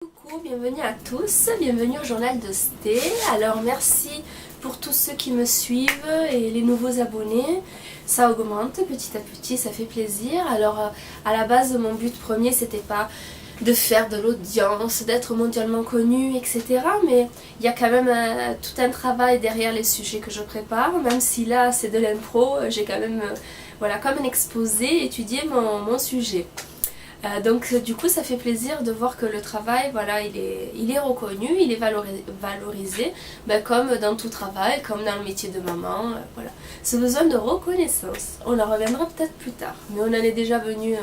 Coucou, bienvenue à tous, bienvenue au journal de Sté. Alors merci pour tous ceux qui me suivent et les nouveaux abonnés. Ça augmente petit à petit, ça fait plaisir. Alors à la base mon but premier c'était pas de faire de l'audience, d'être mondialement connu, etc. Mais il y a quand même tout un travail derrière les sujets que je prépare, même si là c'est de l'impro, j'ai quand même voilà, comme un exposé, étudié mon sujet. Donc du coup ça fait plaisir de voir que le travail voilà, il est reconnu, il est valorisé, ben, comme dans tout travail, comme dans le métier de maman, voilà. Ce besoin de reconnaissance, on en reviendra peut-être plus tard, mais on en est déjà venu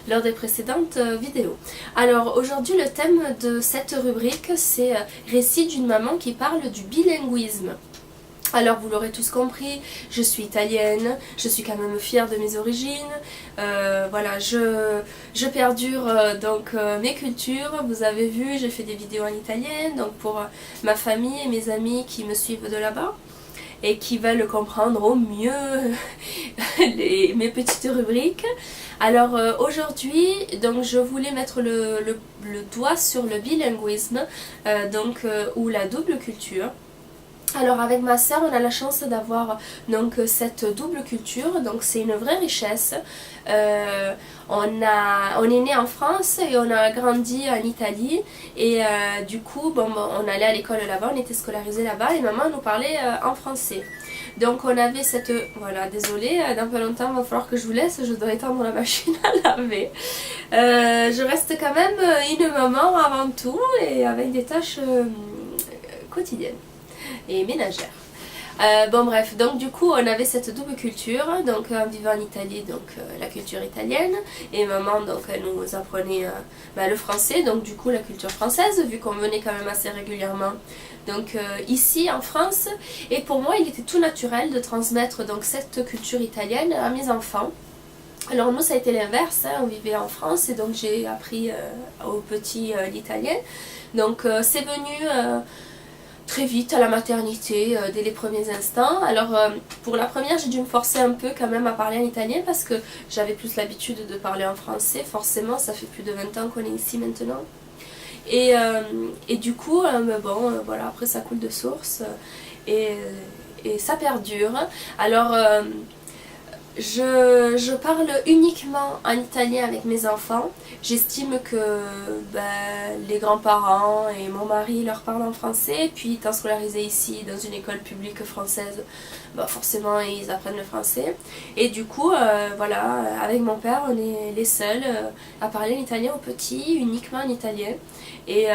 lors des précédentes vidéos. Alors aujourd'hui le thème de cette rubrique c'est récit d'une maman qui parle du bilinguisme. Alors vous l'aurez tous compris, je suis italienne, je suis quand même fière de mes origines, voilà, je perdure donc mes cultures, vous avez vu, j'ai fait des vidéos en italien, donc pour ma famille et mes amis qui me suivent de là-bas et qui veulent comprendre au mieux mes petites rubriques. Alors aujourd'hui, donc je voulais mettre le doigt sur le bilinguisme, ou la double culture. Alors avec ma sœur on a la chance d'avoir donc cette double culture, donc c'est une vraie richesse. On est né en France et on a grandi en Italie et du coup on allait à l'école là-bas, on était scolarisés là-bas et maman nous parlait en français. Donc on avait cette... Voilà, désolée, dans pas longtemps il va falloir que je vous laisse, je dois éteindre la machine à laver. Je reste quand même une maman avant tout et avec des tâches quotidiennes et ménagère. Bon bref, donc du coup on avait cette double culture, donc en vivant en Italie, donc la culture italienne, et maman donc elle nous apprenait le français, donc du coup la culture française, vu qu'on venait quand même assez régulièrement donc ici en France, et pour moi il était tout naturel de transmettre donc cette culture italienne à mes enfants. Alors nous ça a été l'inverse, hein, on vivait en France et donc j'ai appris aux petits l'italien, donc c'est venu très vite à la maternité, dès les premiers instants. Alors pour la première j'ai dû me forcer un peu quand même à parler en italien parce que j'avais plus l'habitude de parler en français, forcément ça fait plus de 20 ans qu'on est ici maintenant. Et du coup, voilà, après ça coule de source et ça perdure. Alors je parle uniquement en italien avec mes enfants. J'estime que les grands-parents et mon mari leur parlent en français. Puis étant scolarisés ici dans une école publique française, forcément ils apprennent le français. Et du coup, voilà, avec mon père, on est les seuls à parler l'italien aux petits, uniquement en italien. Et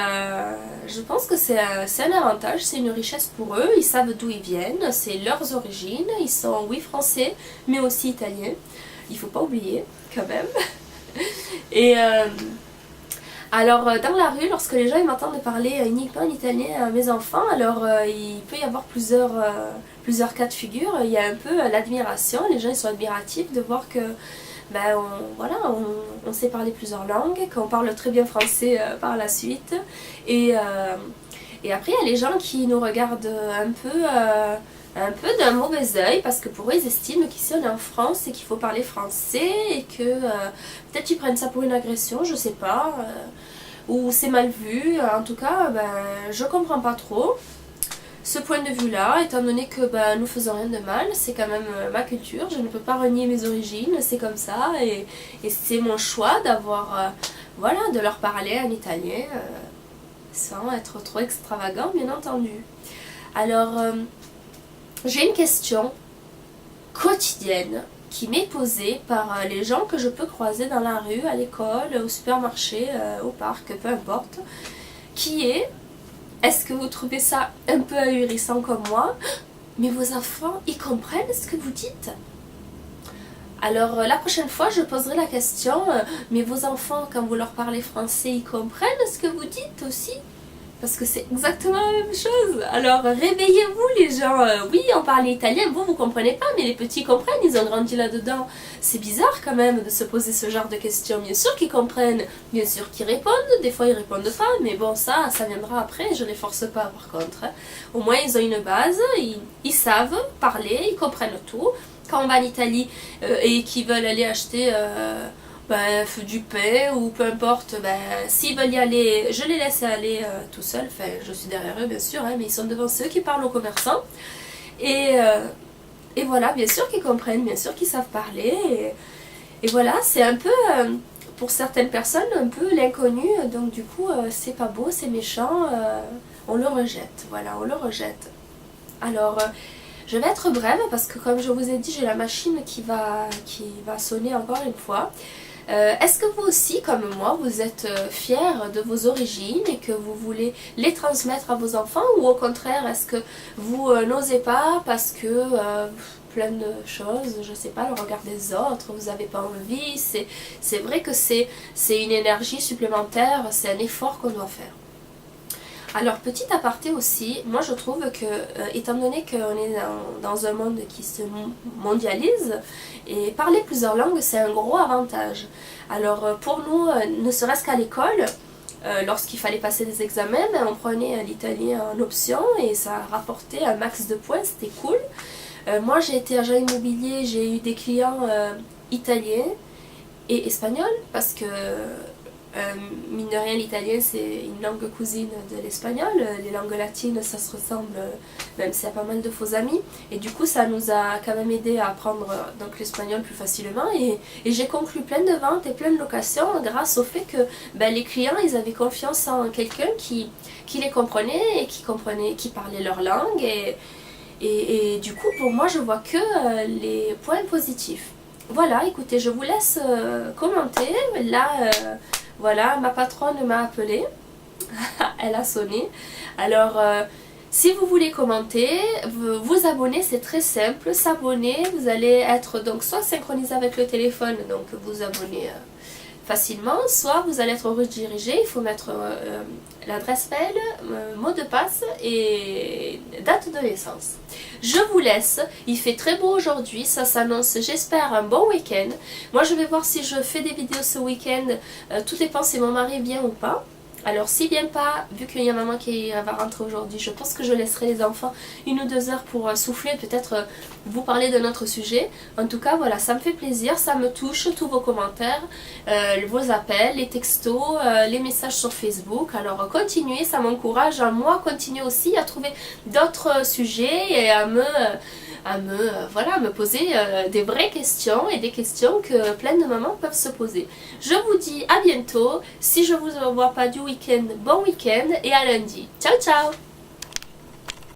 je pense que c'est un avantage, c'est une richesse pour eux. Ils savent d'où ils viennent, c'est leurs origines. Ils sont, oui, français, mais aussi italiens. Il faut pas oublier, quand même. Et alors, dans la rue, lorsque les gens m'entendent parler uniquement en italien à mes enfants, alors il peut y avoir plusieurs cas de figure. Il y a un peu l'admiration, les gens ils sont admiratifs de voir que on sait parler plusieurs langues, qu'on parle très bien français par la suite. Et après, il y a les gens qui nous regardent un peu d'un mauvais œil parce que pour eux, ils estiment qu'ici on est en France et qu'il faut parler français et que peut-être ils prennent ça pour une agression, je sais pas, ou c'est mal vu. En tout cas, je comprends pas trop ce point de vue là, étant donné que nous faisons rien de mal, c'est quand même ma culture, je ne peux pas renier mes origines, c'est comme ça, et c'est mon choix d'avoir, voilà, de leur parler en italien, sans être trop extravagant bien entendu. Alors, j'ai une question quotidienne qui m'est posée par les gens que je peux croiser dans la rue, à l'école, au supermarché, au parc, peu importe, qui est: est-ce que vous trouvez ça un peu ahurissant comme moi? Mais vos enfants, ils comprennent ce que vous dites? Alors la prochaine fois, je poserai la question, mais vos enfants, quand vous leur parlez français, ils comprennent ce que vous dites aussi? Parce que c'est exactement la même chose. Alors réveillez-vous les gens. Oui, on parle italien, vous comprenez pas, mais les petits comprennent, ils ont grandi là-dedans. C'est bizarre quand même de se poser ce genre de questions. Bien sûr qu'ils comprennent, bien sûr qu'ils répondent, des fois ils répondent pas, mais bon ça viendra après, je les force pas par contre. Au moins ils ont une base, ils savent parler, ils comprennent tout. Quand on va en Italie et qu'ils veulent aller acheter du pain ou peu importe, s'ils veulent y aller, je les laisse aller tout seuls, enfin je suis derrière eux bien sûr, hein, mais ils sont devant ceux qui parlent aux commerçants. Et, euh, et voilà, bien sûr qu'ils comprennent, bien sûr qu'ils savent parler. Et voilà, c'est un peu, pour certaines personnes, un peu l'inconnu. Donc du coup, c'est pas beau, c'est méchant. On le rejette. Voilà, on le rejette. Alors, je vais être brève parce que comme je vous ai dit, j'ai la machine qui va sonner encore une fois. Est-ce que vous aussi, comme moi, vous êtes fiers de vos origines et que vous voulez les transmettre à vos enfants, ou au contraire, est-ce que vous n'osez pas parce que plein de choses, je sais pas, le regard des autres, vous n'avez pas envie, c'est vrai que c'est une énergie supplémentaire, c'est un effort qu'on doit faire. Alors, petit aparté aussi, moi je trouve que, étant donné qu'on est dans un monde qui se mondialise, et parler plusieurs langues c'est un gros avantage. Alors pour nous, ne serait-ce qu'à l'école, lorsqu'il fallait passer des examens, on prenait l'italien en option et ça rapportait un max de points, c'était cool. Moi j'ai été agent immobilier, j'ai eu des clients italiens et espagnols parce que mine de rien, l'italien c'est une langue cousine de l'espagnol. Les langues latines ça se ressemble, même s'il y a pas mal de faux amis. Et du coup ça nous a quand même aidé à apprendre donc l'espagnol plus facilement. Et j'ai conclu plein de ventes et plein de locations grâce au fait que les clients ils avaient confiance en quelqu'un qui les comprenait et qui parlait leur langue. Et du coup pour moi je vois que les points positifs. Voilà, écoutez, je vous laisse commenter. Là, voilà, ma patronne m'a appelé. Elle a sonné. Alors, si vous voulez commenter, vous abonner, c'est très simple. S'abonner, vous allez être donc soit synchronisé avec le téléphone, donc vous abonner facilement, soit vous allez être redirigé. Il faut mettre l'adresse mail, mot de passe et date de naissance. Je vous laisse, il fait très beau aujourd'hui, ça s'annonce, j'espère, un bon week-end. Moi je vais voir si je fais des vidéos ce week-end, tout dépend si mon mari vient ou pas. Alors s'il vient pas, vu qu'il y a maman qui va rentrer aujourd'hui, je pense que je laisserai les enfants 1 ou 2 heures pour souffler, peut-être vous parler de notre sujet. En tout cas voilà, ça me fait plaisir, ça me touche, tous vos commentaires, vos appels, les textos, les messages sur Facebook. Alors continuez, ça m'encourage à moi continuer aussi à trouver d'autres sujets et à me poser des vraies questions et des questions que plein de mamans peuvent se poser. Je vous dis à bientôt. Si je ne vous revois pas du week-end, bon week-end et à lundi. Ciao ciao!